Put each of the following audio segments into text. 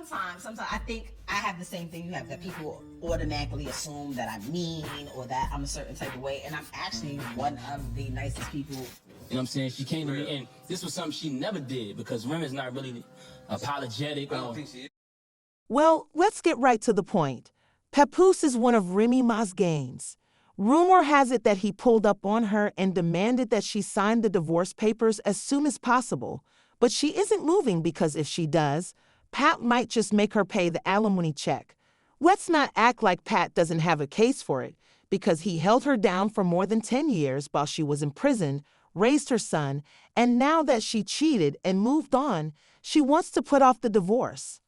Sometimes I think I have the same thing you have, that people automatically assume that I'm mean or that I'm a certain type of way, and I'm actually one of the nicest people. You know what I'm saying? She came to me, and this was something she never did because Remy's not really apologetic. I don't think she is. Well, let's get right to the point. Papoose is one of Remy Ma's games. Rumor has it that he pulled up on her and demanded that she sign the divorce papers as soon as possible. But she isn't moving because if she does, Pat might just make her pay the alimony check. Let's not act like Pat doesn't have a case for it, because he held her down for more than 10 years while she was imprisoned, raised her son, and now that she cheated and moved on, she wants to put off the divorce.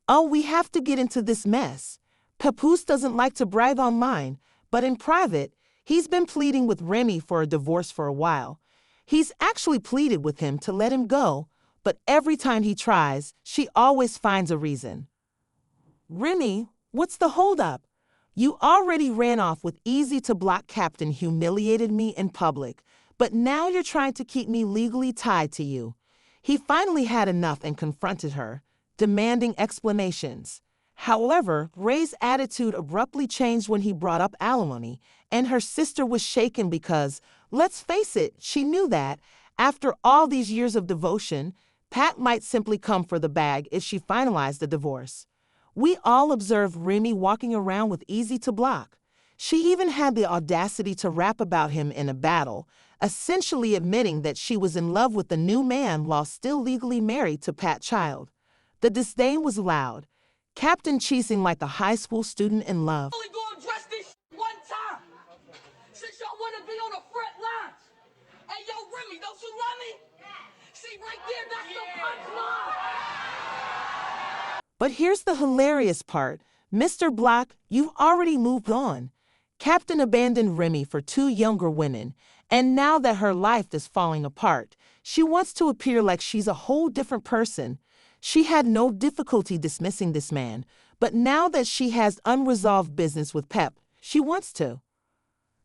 Oh, we have to get into this mess. Papoose doesn't like to brag online, but in private, he's been pleading with Remy for a divorce for a while. He's actually pleaded with him to let him go, but every time he tries, she always finds a reason. Remy, what's the holdup? You already ran off with Easy to Block Captain, humiliated me in public, but now you're trying to keep me legally tied to you. He finally had enough and confronted her, demanding explanations. However, Ray's attitude abruptly changed when he brought up alimony, and her sister was shaken because, let's face it, she knew that, after all these years of devotion, Pat might simply come for the bag if she finalized the divorce. We all observed Remy walking around with Easy to Block. She even had the audacity to rap about him in a battle, essentially admitting that she was in love with the new man while still legally married to Pat Child. The disdain was loud. Captain cheesing like a high school student in love. Only gonna address this one time. Since y'all wanna be on the front lines. Hey, yo, Remy, don't you love me? See, right there, that's the punchline. But here's the hilarious part. Mr. Block, you've already moved on. Captain abandoned Remy for 2 younger women, and now that her life is falling apart, she wants to appear like she's a whole different person. She had no difficulty dismissing this man, but now that she has unresolved business with Pep, she wants to.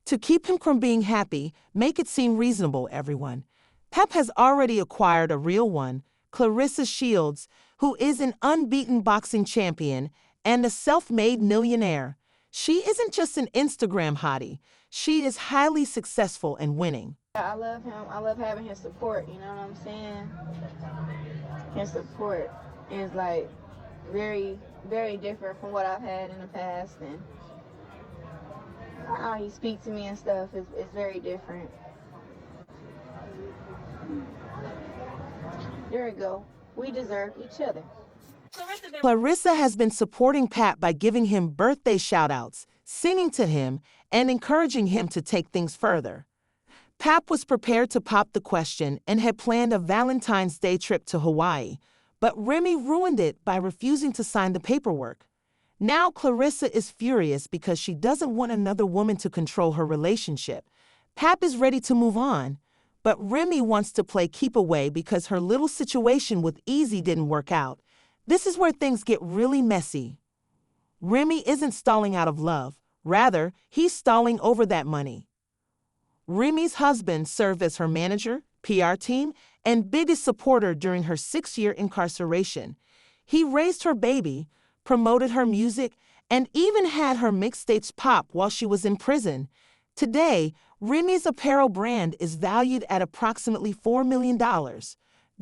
To keep him from being happy, make it seem reasonable, everyone. Pep has already acquired a real one, Clarissa Shields, who is an unbeaten boxing champion and a self-made millionaire. She isn't just an Instagram hottie. She is highly successful and winning. I love him. I love having his support, you know what I'm saying? His support is like very, very different from what I've had in the past, and how he speaks to me and stuff is very different. There we go. We deserve each other. Clarissa has been supporting Pat by giving him birthday shout-outs, singing to him, and encouraging him to take things further. Pap was prepared to pop the question and had planned a Valentine's Day trip to Hawaii, but Remy ruined it by refusing to sign the paperwork. Now Clarissa is furious because she doesn't want another woman to control her relationship. Pap is ready to move on, but Remy wants to play keep away because her little situation with Easy didn't work out. This is where things get really messy. Remy isn't stalling out of love. Rather, he's stalling over that money. Remy's husband served as her manager, PR team, and biggest supporter during her 6-year incarceration. He raised her baby, promoted her music, and even had her mixtapes pop while she was in prison. Today, Remy's apparel brand is valued at approximately $4 million.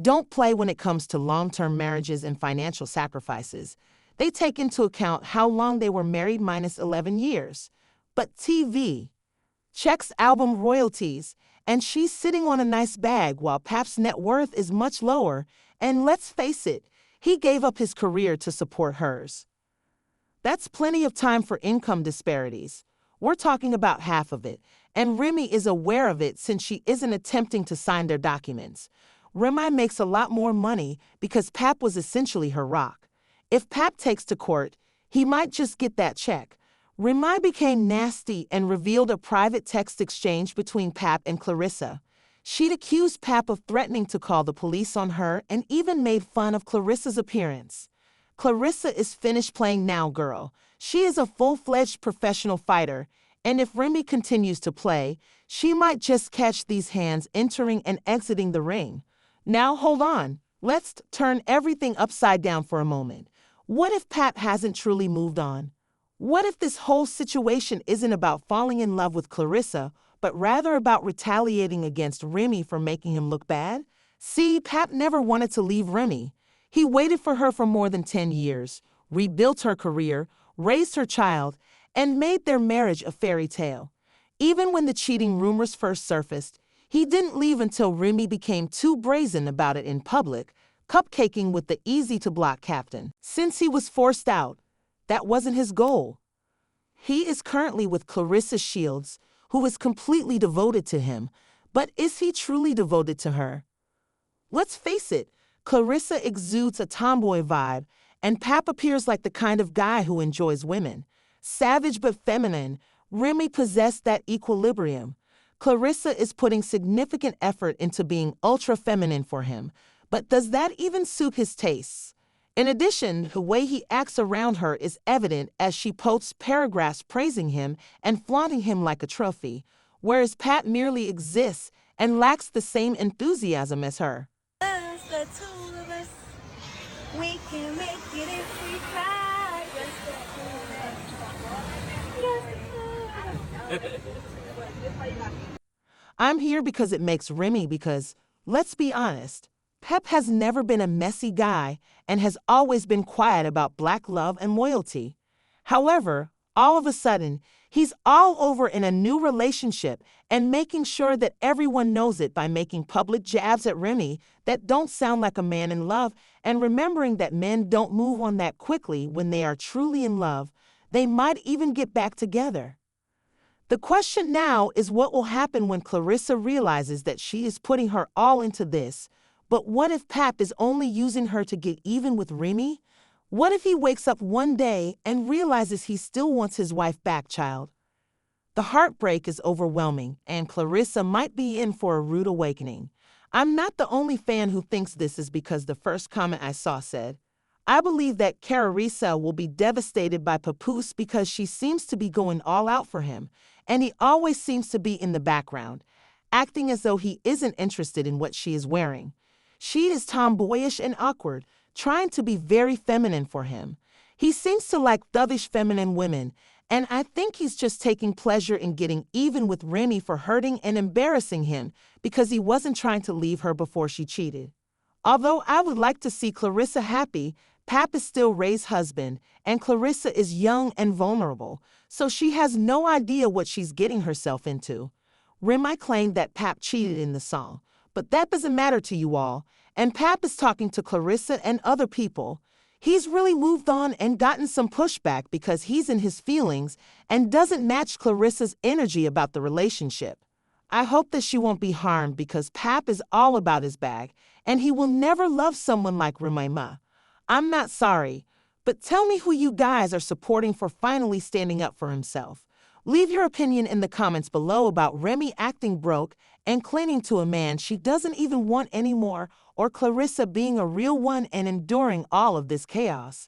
Don't play when it comes to long-term marriages and financial sacrifices. They take into account how long they were married minus 11 years. But TV checks album royalties, and she's sitting on a nice bag while Pap's net worth is much lower, and let's face it, he gave up his career to support hers. That's plenty of time for income disparities. We're talking about half of it, and Remy is aware of it since she isn't attempting to sign their documents. Remy makes a lot more money because Pap was essentially her rock. If Pap takes to court, he might just get that check. Remy became nasty and revealed a private text exchange between Pap and Clarissa. She'd accused Pap of threatening to call the police on her and even made fun of Clarissa's appearance. Clarissa is finished playing now, girl. She is a full-fledged professional fighter, and if Remy continues to play, she might just catch these hands entering and exiting the ring. Now hold on, let's turn everything upside down for a moment. What if Pap hasn't truly moved on? What if this whole situation isn't about falling in love with Clarissa, but rather about retaliating against Remy for making him look bad? See, Pap never wanted to leave Remy. He waited for her for more than 10 years, rebuilt her career, raised her child, and made their marriage a fairy tale. Even when the cheating rumors first surfaced, he didn't leave until Remy became too brazen about it in public, cupcaking with the easy-to-block captain. Since he was forced out, that wasn't his goal. He is currently with Clarissa Shields, who is completely devoted to him, but is he truly devoted to her? Let's face it, Clarissa exudes a tomboy vibe, and Pap appears like the kind of guy who enjoys women. Savage but feminine, Remy possessed that equilibrium. Clarissa is putting significant effort into being ultra-feminine for him, but does that even suit his tastes? In addition, the way he acts around her is evident as she posts paragraphs praising him and flaunting him like a trophy, whereas Pat merely exists and lacks the same enthusiasm as her. Us, the two of us, we can make it if we try. Just the two of us. I'm here because it makes Remy because, let's be honest, Pep has never been a messy guy and has always been quiet about black love and loyalty. However, all of a sudden, he's all over in a new relationship and making sure that everyone knows it by making public jabs at Remy that don't sound like a man in love, and remembering that men don't move on that quickly when they are truly in love. They might even get back together. The question now is what will happen when Clarissa realizes that she is putting her all into this. But what if Pap is only using her to get even with Remy? What if he wakes up one day and realizes he still wants his wife back, child? The heartbreak is overwhelming, and Clarissa might be in for a rude awakening. I'm not the only fan who thinks this is because the first comment I saw said, I believe that Clarissa will be devastated by Papoose because she seems to be going all out for him, and he always seems to be in the background, acting as though he isn't interested in what she is wearing. She is tomboyish and awkward, trying to be very feminine for him. He seems to like dovish feminine women, and I think he's just taking pleasure in getting even with Remy for hurting and embarrassing him because he wasn't trying to leave her before she cheated. Although I would like to see Clarissa happy, Pap is still Ray's husband, and Clarissa is young and vulnerable, so she has no idea what she's getting herself into. Remy claimed that Pap cheated in the song, but that doesn't matter to you all, and Pap is talking to Clarissa and other people. He's really moved on and gotten some pushback because he's in his feelings and doesn't match Clarissa's energy about the relationship. I hope that she won't be harmed because Pap is all about his bag, and he will never love someone like Remy. I'm not sorry, but tell me who you guys are supporting for finally standing up for himself. Leave your opinion in the comments below about Remy acting broke and clinging to a man she doesn't even want anymore, or Clarissa being a real one and enduring all of this chaos.